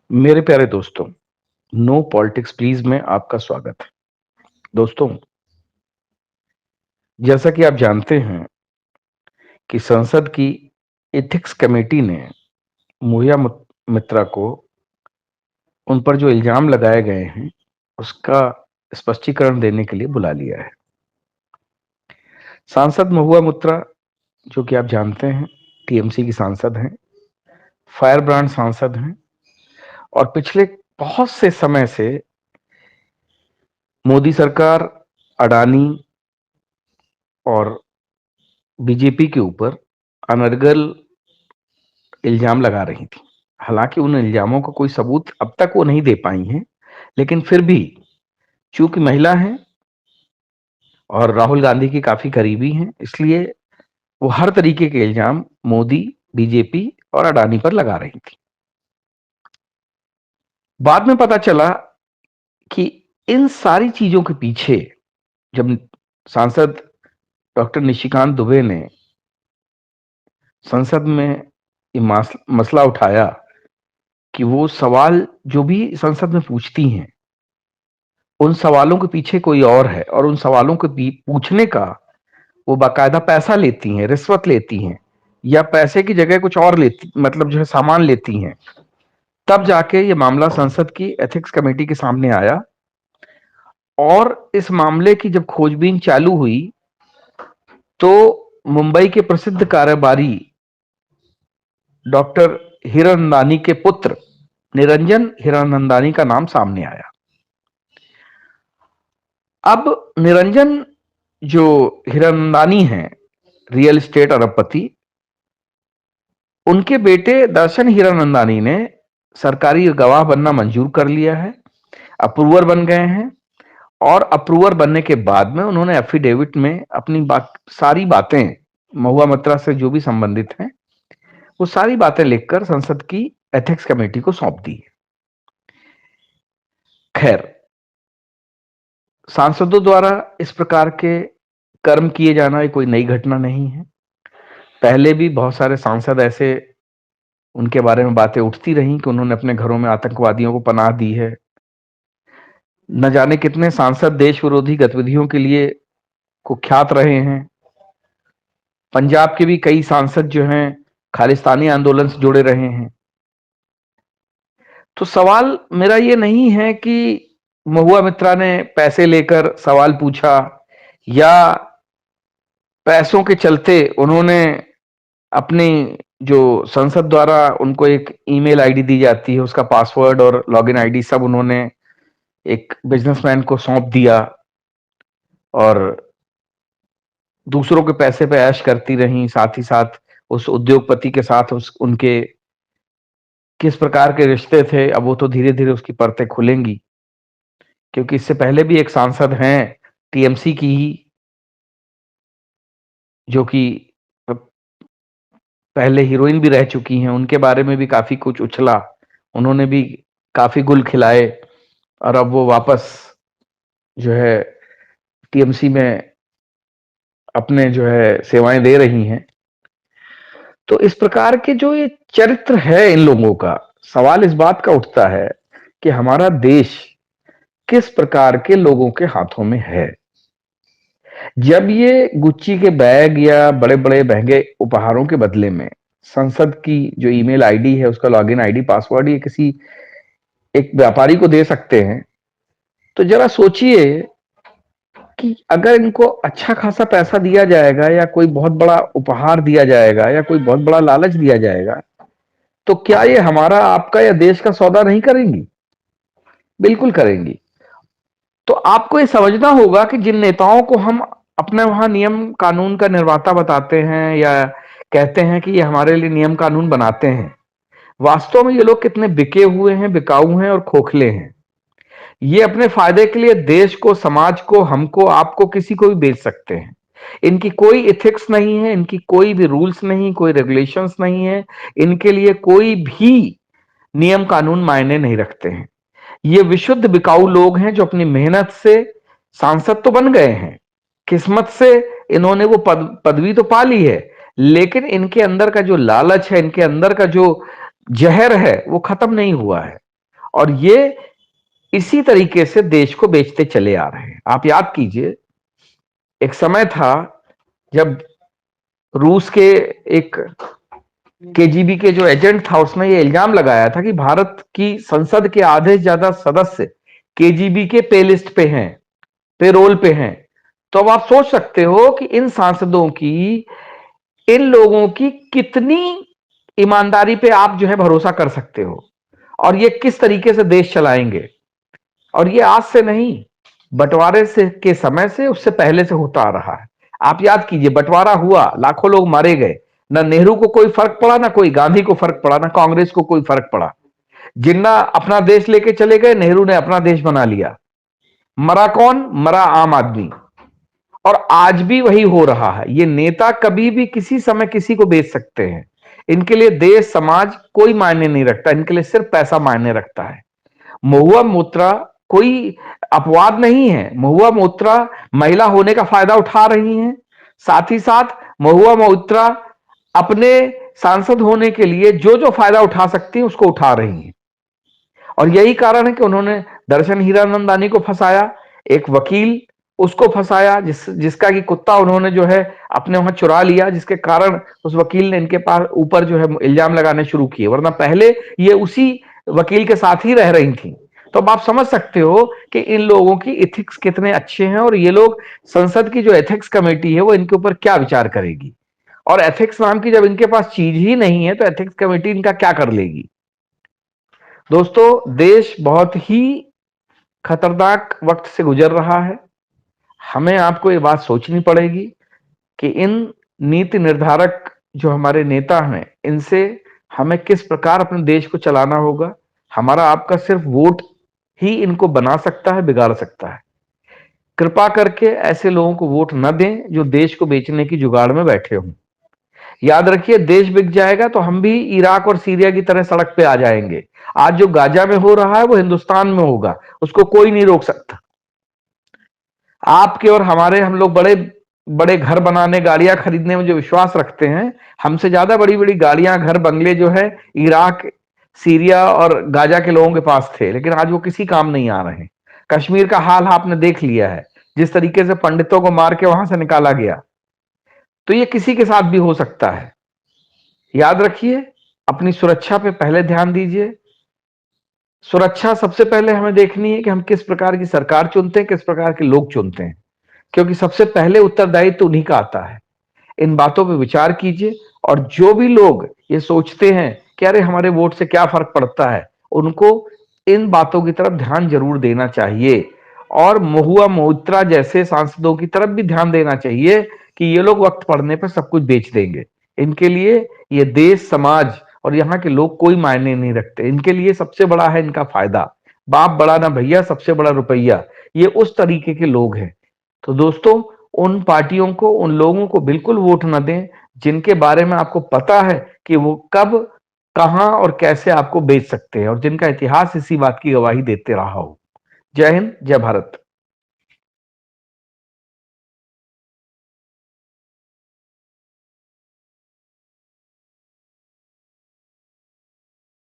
मेरे प्यारे दोस्तों, नो पॉलिटिक्स प्लीज में आपका स्वागत है। दोस्तों, जैसा कि आप जानते हैं कि संसद की एथिक्स कमेटी ने मोहिया मित्रा को उन पर जो इल्जाम लगाए गए हैं उसका स्पष्टीकरण देने के लिए बुला लिया है। सांसद महुआ मित्रा, जो कि आप जानते हैं, टीएमसी की सांसद हैं, फायर ब्रांड सांसद हैं और पिछले बहुत से समय से मोदी सरकार, अडानी और बीजेपी के ऊपर अनर्गल इल्जाम लगा रही थी। हालांकि उन इल्जामों का कोई सबूत अब तक वो नहीं दे पाई हैं, लेकिन फिर भी चूंकि महिला हैं और राहुल गांधी की काफी करीबी हैं, इसलिए वो हर तरीके के इल्जाम मोदी, बीजेपी और अडानी पर लगा रही थी। बाद में पता चला कि इन सारी चीजों के पीछे जब सांसद डॉक्टर निशिकांत दुबे ने संसद में ये मसला उठाया कि वो सवाल जो भी संसद में पूछती हैं, उन सवालों के पीछे कोई और है और उन सवालों के पूछने का वो बाकायदा पैसा लेती हैं, रिश्वत लेती हैं या पैसे की जगह कुछ और लेती, मतलब जो है सामान लेती हैं। तब जाके ये मामला संसद की एथिक्स कमेटी के सामने आया और इस मामले की जब खोजबीन चालू हुई तो मुंबई के प्रसिद्ध कारोबारी डॉक्टर हीरानंदानी के पुत्र निरंजन हीरानंदानी का नाम सामने आया। अब निरंजन जो हीरानंदानी हैं, रियल एस्टेट अरबपति, उनके बेटे दर्शन हीरानंदानी ने सरकारी गवाह बनना मंजूर कर लिया है, अप्रूवर बन गए हैं और अप्रूवर बनने के बाद में उन्होंने एफिडेविट में अपनी सारी बातें महुआ मित्रा से जो भी संबंधित हैं वो सारी बातें लिखकर संसद की एथिक्स कमेटी को सौंप दी है। खैर, सांसदों द्वारा इस प्रकार के कर्म किए जाना ये कोई नई घटना नहीं है। पहले भी बहुत सारे सांसद ऐसे, उनके बारे में बातें उठती रहीं कि उन्होंने अपने घरों में आतंकवादियों को पनाह दी है। न जाने कितने सांसद देश विरोधी गतिविधियों के लिए कुख्यात रहे हैं। पंजाब के भी कई सांसद जो हैं खालिस्तानी आंदोलन से जुड़े रहे हैं। तो सवाल मेरा ये नहीं है कि महुआ मित्रा ने पैसे लेकर सवाल पूछा या पैसों के चलते उन्होंने अपनी जो संसद द्वारा उनको एक ईमेल आईडी दी जाती है, उसका पासवर्ड और लॉगिन आईडी सब उन्होंने एक बिजनेसमैन को सौंप दिया और दूसरों के पैसे पे ऐश करती रहीं। साथ ही साथ उस उद्योगपति के साथ उनके किस प्रकार के रिश्ते थे, अब वो तो धीरे धीरे उसकी परतें खुलेंगी, क्योंकि इससे पहले भी एक सांसद हैं टीएमसी की ही, जो कि पहले हीरोइन भी रह चुकी हैं, उनके बारे में भी काफी कुछ उछला, उन्होंने भी काफी गुल खिलाए और अब वो वापस जो है टीएमसी में अपने जो है सेवाएं दे रही हैं। तो इस प्रकार के जो ये चरित्र है इन लोगों का, सवाल इस बात का उठता है कि हमारा देश किस प्रकार के लोगों के हाथों में है। जब ये गुच्ची के बैग या बड़े बड़े महंगे उपहारों के बदले में संसद की जो ईमेल आईडी है, उसका लॉगिन आईडी पासवर्ड ये किसी एक व्यापारी को दे सकते हैं, तो जरा सोचिए कि अगर इनको अच्छा खासा पैसा दिया जाएगा या कोई बहुत बड़ा उपहार दिया जाएगा या कोई बहुत बड़ा लालच दिया जाएगा, तो क्या ये हमारा, आपका या देश का सौदा नहीं करेंगी? बिल्कुल करेंगी। तो आपको ये समझना होगा कि जिन नेताओं को हम अपने वहां नियम कानून का निर्माता बताते हैं या कहते हैं कि ये हमारे लिए नियम कानून बनाते हैं, वास्तव में ये लोग कितने बिके हुए हैं, बिकाऊ हैं और खोखले हैं। ये अपने फायदे के लिए देश को, समाज को, हमको, आपको, किसी को भी बेच सकते हैं। इनकी कोई इथिक्स नहीं है, इनकी कोई भी रूल्स नहीं, कोई रेगुलेशंस नहीं है, इनके लिए कोई भी नियम कानून मायने नहीं रखते हैं। ये विशुद्ध बिकाऊ लोग हैं जो अपनी मेहनत से सांसद तो बन गए हैं, किस्मत से इन्होंने वो पदवी तो पा ली है, लेकिन इनके अंदर का जो लालच है, इनके अंदर का जो जहर है, वो खत्म नहीं हुआ है। और ये इसी तरीके से देश को बेचते चले आ रहे हैं। आप याद कीजिए, एक समय था जब रूस के एक केजीबी के जो एजेंट था, उसने ये इल्जाम लगाया था कि भारत की संसद के आधे से ज्यादा सदस्य केजीबी के पे लिस्ट पे हैं, पेरोल पे हैं। तो अब आप सोच सकते हो कि इन सांसदों की, इन लोगों की कितनी ईमानदारी पे आप जो है भरोसा कर सकते हो, और ये किस तरीके से देश चलाएंगे। और ये आज से नहीं, बंटवारे से के समय से, उससे पहले से होता आ रहा है। आप याद कीजिए, बंटवारा हुआ, लाखों लोग मारे गए, ना नेहरू को कोई फर्क पड़ा, ना कोई गांधी को फर्क पड़ा, ना कांग्रेस को कोई फर्क पड़ा। जिन्ना अपना देश लेके चले गए, नेहरू ने अपना देश बना लिया। मरा कौन? मरा आम आदमी। और आज भी वही हो रहा है। ये नेता कभी भी किसी समय किसी को बेच सकते हैं। इनके लिए देश समाज कोई मायने नहीं रखता, इनके लिए सिर्फ पैसा मायने रखता है। महुआ मोत्रा कोई अपवाद नहीं है। महुआ मोत्रा महिला होने का फायदा उठा रही हैं, साथ ही साथ महुआ मोत्रा अपने सांसद होने के लिए जो जो फायदा उठा सकती हैं उसको उठा रही हैं। और यही कारण है कि उन्होंने दर्शन हीरानंदानी को फंसाया, एक वकील उसको फंसाया, जिसका कि कुत्ता उन्होंने जो है अपने वहां चुरा लिया, जिसके कारण उस वकील ने इनके पास ऊपर जो है इल्जाम लगाने शुरू किए, वरना पहले ये उसी वकील के साथ ही रह रही थी। तो अब आप समझ सकते हो कि इन लोगों की एथिक्स कितने अच्छे हैं, और ये लोग, संसद की जो एथिक्स कमेटी है वो इनके ऊपर क्या विचार करेगी। और एथिक्स नाम की जब इनके पास चीज ही नहीं है तो एथिक्स कमेटी इनका क्या कर लेगी। दोस्तों, देश बहुत ही खतरनाक वक्त से गुजर रहा है। हमें आपको ये बात सोचनी पड़ेगी कि इन नीति निर्धारक जो हमारे नेता हैं, इनसे हमें किस प्रकार अपने देश को चलाना होगा। हमारा आपका सिर्फ वोट ही इनको बना सकता है, बिगाड़ सकता है। कृपा करके ऐसे लोगों को वोट न दें जो देश को बेचने की जुगाड़ में बैठे हों। याद रखिए, देश बिक जाएगा तो हम भी इराक और सीरिया की तरह सड़क पे आ जाएंगे। आज जो गाजा में हो रहा है वो हिंदुस्तान में होगा, उसको कोई नहीं रोक सकता। आपके और हमारे, हम लोग बड़े बड़े घर बनाने, गाड़ियां खरीदने में जो विश्वास रखते हैं, हमसे ज्यादा बड़ी बड़ी गाड़ियां, घर, बंगले जो है इराक, सीरिया और गाजा के लोगों के पास थे, लेकिन आज वो किसी काम नहीं आ रहे हैं। कश्मीर का हाल आपने देख लिया है, जिस तरीके से पंडितों को मार के वहां से निकाला गया। तो ये किसी के साथ भी हो सकता है। याद रखिए, अपनी सुरक्षा पे पहले ध्यान दीजिए। सुरक्षा सबसे पहले हमें देखनी है कि हम किस प्रकार की सरकार चुनते हैं, किस प्रकार के लोग चुनते हैं, क्योंकि सबसे पहले उत्तरदायित्व तो उन्हीं का आता है। इन बातों पे विचार कीजिए, और जो भी लोग ये सोचते हैं कि अरे हमारे वोट से क्या फर्क पड़ता है, उनको इन बातों की तरफ ध्यान जरूर देना चाहिए। और महुआ मोइत्रा जैसे सांसदों की तरफ भी ध्यान देना चाहिए कि ये लोग वक्त पड़ने पर सब कुछ बेच देंगे। इनके लिए ये देश, समाज और यहाँ के लोग कोई मायने नहीं रखते। इनके लिए सबसे बड़ा है इनका फायदा। बाप बड़ा ना भैया, सबसे बड़ा रुपया। ये उस तरीके के लोग हैं। तो दोस्तों, उन पार्टियों को, उन लोगों को बिल्कुल वोट न दें जिनके बारे में आपको पता है कि वो कब, कहां और कैसे आपको बेच सकते हैं, और जिनका इतिहास इसी बात की गवाही देते रहा हो। जय हिंद, जय भारत।